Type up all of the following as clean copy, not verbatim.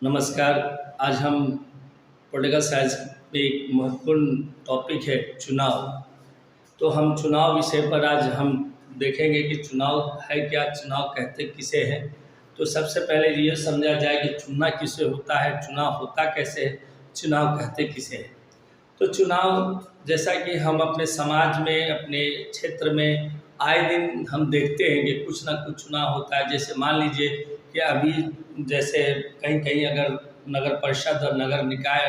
नमस्कार। आज हम पॉलिटिकल साइंस में एक महत्वपूर्ण टॉपिक है चुनाव। तो हम चुनाव विषय पर आज हम देखेंगे कि चुनाव है क्या, चुनाव कहते किसे हैं। तो सबसे पहले ये समझा जाए कि चुनना किसे होता है, चुनाव होता कैसे है, चुनाव कहते किसे हैं। तो चुनाव जैसा कि हम अपने समाज में, अपने क्षेत्र में आए दिन हम देखते हैं कि कुछ ना कुछ चुनाव होता है। जैसे मान लीजिए कि अभी जैसे कहीं कहीं अगर नगर परिषद और नगर निकाय,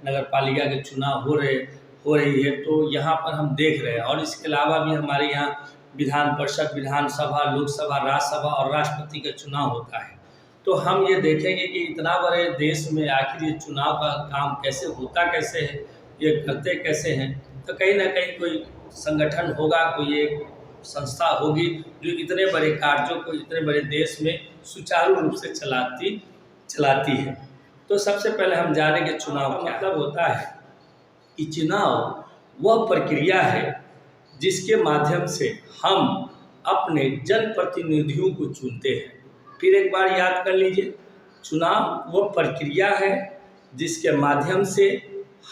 नगर पालिका के चुनाव हो रही है, तो यहाँ पर हम देख रहे हैं। और इसके अलावा भी हमारे यहाँ विधान परिषद, विधानसभा, लोकसभा, राज्यसभा और राष्ट्रपति का चुनाव होता है। तो हम ये देखेंगे कि इतना बड़े देश में आखिर ये चुनाव का काम कैसे होता, कैसे है, ये करते कैसे हैं। तो कहीं ना कहीं कोई संगठन होगा, कोई एक संस्था होगी जो इतने बड़े कार्यों को इतने बड़े देश में सुचारू रूप से चलाती है। तो सबसे पहले हम जाने कि चुनाव का मतलब होता है कि चुनाव वह प्रक्रिया है जिसके माध्यम से हम अपने जनप्रतिनिधियों को चुनते हैं। फिर एक बार याद कर लीजिए, चुनाव वह प्रक्रिया है जिसके माध्यम से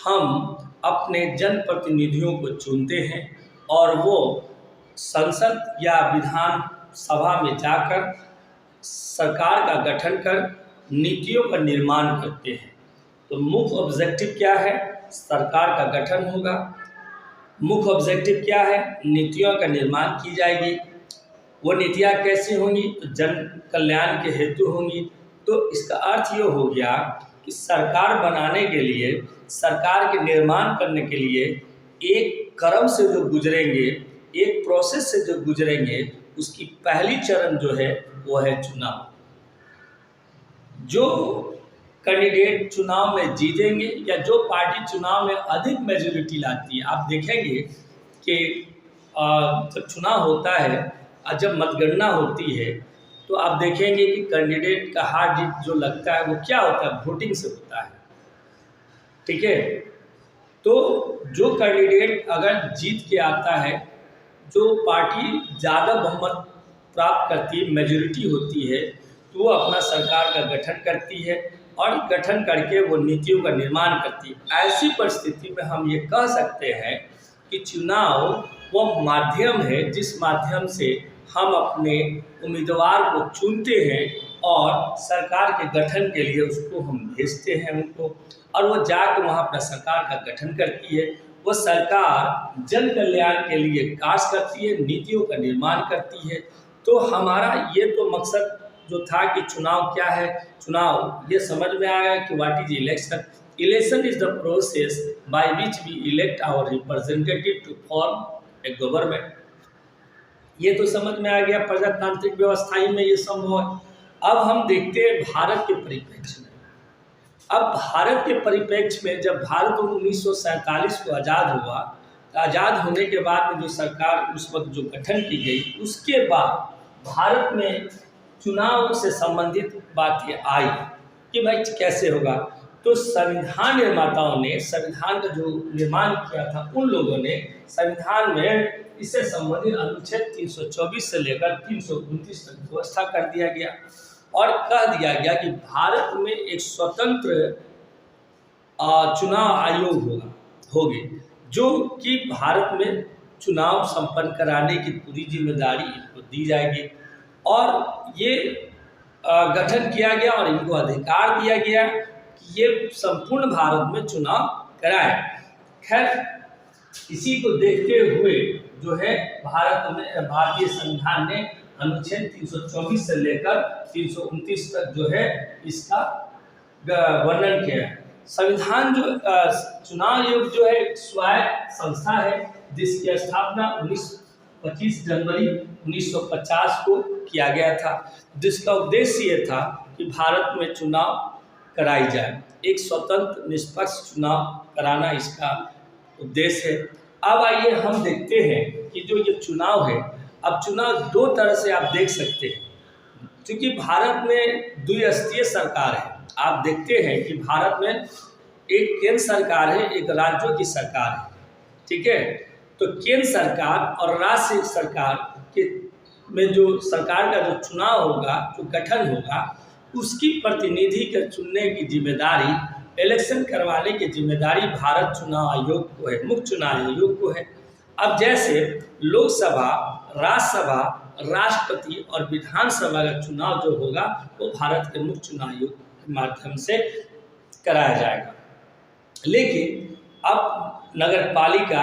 हम अपने जनप्रतिनिधियों को चुनते हैं और वो संसद या विधान सभा में जाकर सरकार का गठन कर नीतियों का निर्माण करते हैं। तो मुख्य ऑब्जेक्टिव क्या है? सरकार का गठन होगा। मुख्य ऑब्जेक्टिव क्या है? नीतियों का निर्माण की जाएगी। वो नीतियाँ कैसी होंगी? तो जन कल्याण के हेतु होंगी। तो इसका अर्थ ये हो गया कि सरकार बनाने के लिए, सरकार के निर्माण करने के लिए एक क्रम से जो गुजरेंगे, एक प्रोसेस से जो गुजरेंगे, उसकी पहली चरण जो है वो है चुनाव। जो कैंडिडेट चुनाव में जीतेंगे या जो पार्टी चुनाव में अधिक मेजॉरिटी लाती है, आप देखेंगे कि जब चुनाव होता है और जब मतगणना होती है तो आप देखेंगे कि कैंडिडेट का हार जीत जो लगता है वो क्या होता है? वोटिंग से होता है। ठीक है। तो जो कैंडिडेट अगर जीत के आता है, जो पार्टी ज़्यादा बहुमत प्राप्त करती है, मेजॉरिटी होती है, तो वो अपना सरकार का गठन करती है और गठन करके वो नीतियों का निर्माण करती है। ऐसी परिस्थिति में हम ये कह सकते हैं कि चुनाव वो माध्यम है जिस माध्यम से हम अपने उम्मीदवार को चुनते हैं और सरकार के गठन के लिए उसको हम भेजते हैं उनको, और वो जाकर वहाँ अपना सरकार का गठन करती है। वो सरकार जन कल्याण के लिए कार्य करती है, नीतियों का निर्माण करती है। तो हमारा ये तो मकसद जो था कि चुनाव क्या है, चुनाव ये समझ में आया कि what is election. Election is the process by which we elect our representative to form a government. ये तो समझ में आ गया, प्रजातांत्रिक व्यवस्था ही में ये संभव है। अब हम देखते हैं भारत के परिप्रेक्ष्य में। अब भारत के परिप्रेक्ष्य में जब भारत 1947 को आज़ाद हुआ, तो आज़ाद होने के बाद में जो सरकार उस वक्त जो गठन की गई, उसके बाद भारत में चुनाव से संबंधित बात ये आई कि भाई कैसे होगा। तो संविधान निर्माताओं ने संविधान का जो निर्माण किया था, उन लोगों ने संविधान में इससे संबंधित अनुच्छेद 324 से लेकर 329 तक व्यवस्था कर दिया गया और कह दिया गया कि भारत में एक स्वतंत्र चुनाव आयोग होगी जो कि भारत में चुनाव संपन्न कराने की पूरी जिम्मेदारी इनको दी जाएगी। और ये गठन किया गया और इनको अधिकार दिया गया कि ये संपूर्ण भारत में चुनाव कराएं। खैर, इसी को देखते हुए जो है भारत में भारतीय संविधान ने अनुच्छेद 324 से लेकर 329 तक जो है इसका वर्णन किया है। संविधान जो चुनाव आयोग जो है स्वायत्त संस्था है जिसकी स्थापना 25 जनवरी 1950 को किया गया था, जिसका उद्देश्य ये था कि भारत में चुनाव कराई जाए, एक स्वतंत्र निष्पक्ष चुनाव कराना इसका उद्देश्य है। अब आइए हम देखते हैं कि जो ये चुनाव है, अब चुनाव दो तरह से आप देख सकते हैं। क्योंकि भारत में द्विस्तरीय सरकार है, आप देखते हैं कि भारत में एक केंद्र सरकार है, एक राज्यों की सरकार है। ठीक है। तो केंद्र सरकार और राज्य सरकार के में जो सरकार का जो चुनाव होगा, जो गठन होगा, उसकी प्रतिनिधि के चुनने की जिम्मेदारी, इलेक्शन करवाने की जिम्मेदारी भारत चुनाव आयोग को है, मुख्य चुनाव आयोग को है। अब जैसे लोकसभा, राज्यसभा, राष्ट्रपति और विधानसभा का चुनाव जो होगा वो भारत के मुख्य चुनाव आयोग के माध्यम से कराया जाएगा। लेकिन अब नगर पालिका,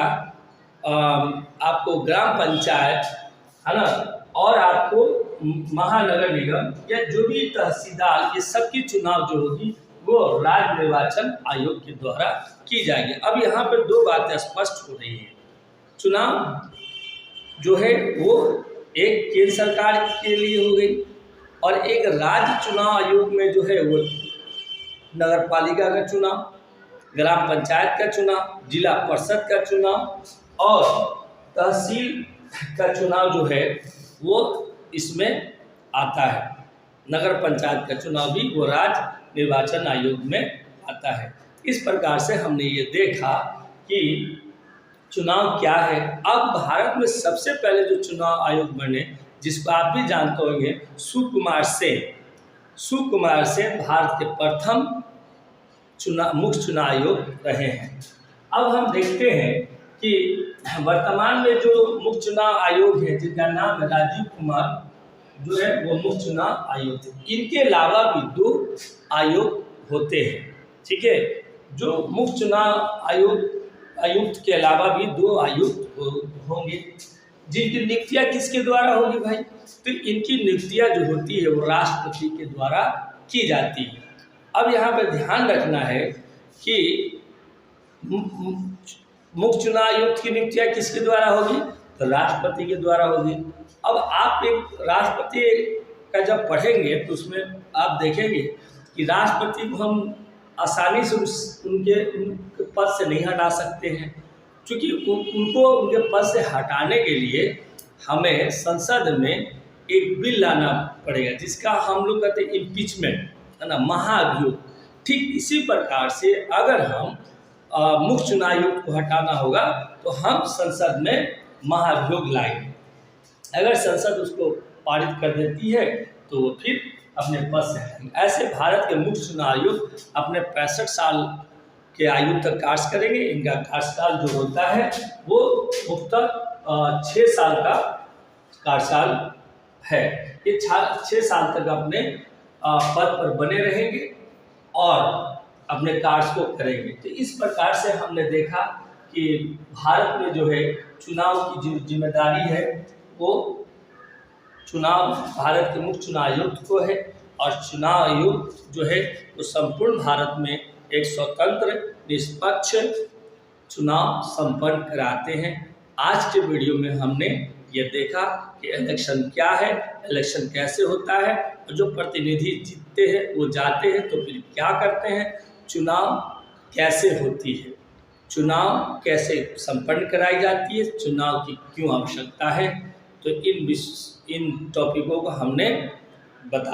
आपको ग्राम पंचायत, है ना, और आपको महानगर निगम या जो भी तहसीलदार, ये सबकी चुनाव जो होगी वो राज्य निर्वाचन आयोग के द्वारा की जाएगी। अब यहाँ पर दो बातें स्पष्ट हो रही हैं। चुनाव जो है वो एक केंद्र सरकार के लिए हो गई और एक राज्य चुनाव आयोग में जो है वो नगर पालिका का चुनाव, ग्राम पंचायत का चुनाव, जिला परिषद का चुनाव और तहसील का चुनाव जो है वो इसमें आता है। नगर पंचायत का चुनाव भी वो राज्य निर्वाचन आयोग में आता है। इस प्रकार से हमने ये देखा कि चुनाव क्या है। अब भारत में सबसे पहले जो चुनाव आयोग बने, जिसको आप भी जानते होंगे, सुकुमार सेन भारत के प्रथम मुख्य चुनाव आयोग रहे हैं। अब हम देखते हैं कि वर्तमान में जो मुख्य चुनाव आयोग है, जिनका नाम है राजीव कुमार, जो है वो मुख्य चुनाव आयोग थे। इनके अलावा भी 2 आयोग होते हैं, ठीक है। जो मुख्य चुनाव आयुक्त के अलावा भी 2 आयुक्त होंगे, जिनकी नियुक्तियां किसके द्वारा होगी भाई? तो इनकी नियुक्तियां जो होती है वो राष्ट्रपति के द्वारा की जाती है। अब यहाँ पर ध्यान रखना है कि मुख्य चुनाव आयुक्त की नियुक्तियां किसके द्वारा होगी? तो राष्ट्रपति के द्वारा होगी। अब आप एक राष्ट्रपति का जब पढ़ेंगे तो उसमें आप देखेंगे कि राष्ट्रपति को हम आसानी से उनके पद से नहीं हटा सकते हैं, क्योंकि उनको उनके पद से हटाने के लिए हमें संसद में एक बिल लाना पड़ेगा, जिसका हम लोग कहते हैं इम्पीचमेंट, है ना, महाभियोग। ठीक इसी प्रकार से अगर हम मुख्य चुनाव आयुक्त को हटाना होगा तो हम संसद में महाभियोग लाएंगे। अगर संसद उसको पारित कर देती है तो वो फिर अपने पद से हटेंगे। ऐसे भारत के मुख्य चुनाव आयुक्त अपने 65 साल के आयु तक कार्य करेंगे। इनका कार्यकाल जो होता है वो मुख्यतः 6 साल का कार्यकाल है। ये 6 साल तक अपने पद पर बने रहेंगे और अपने कार्य को करेंगे। तो इस प्रकार से हमने देखा कि भारत में जो है चुनाव की जो जिम्मेदारी है वो चुनाव भारत के मुख्य चुनाव आयुक्त को है, और चुनाव आयोग जो है वो संपूर्ण भारत में एक स्वतंत्र निष्पक्ष चुनाव संपन्न कराते हैं। आज के वीडियो में हमने ये देखा कि इलेक्शन क्या है, इलेक्शन कैसे होता है, और जो प्रतिनिधि जीतते हैं वो जाते हैं तो फिर क्या करते हैं, चुनाव कैसे होती है, चुनाव कैसे संपन्न कराई जाती है, चुनाव की क्यों आवश्यकता है। तो इन टॉपिकों को हमने बताया।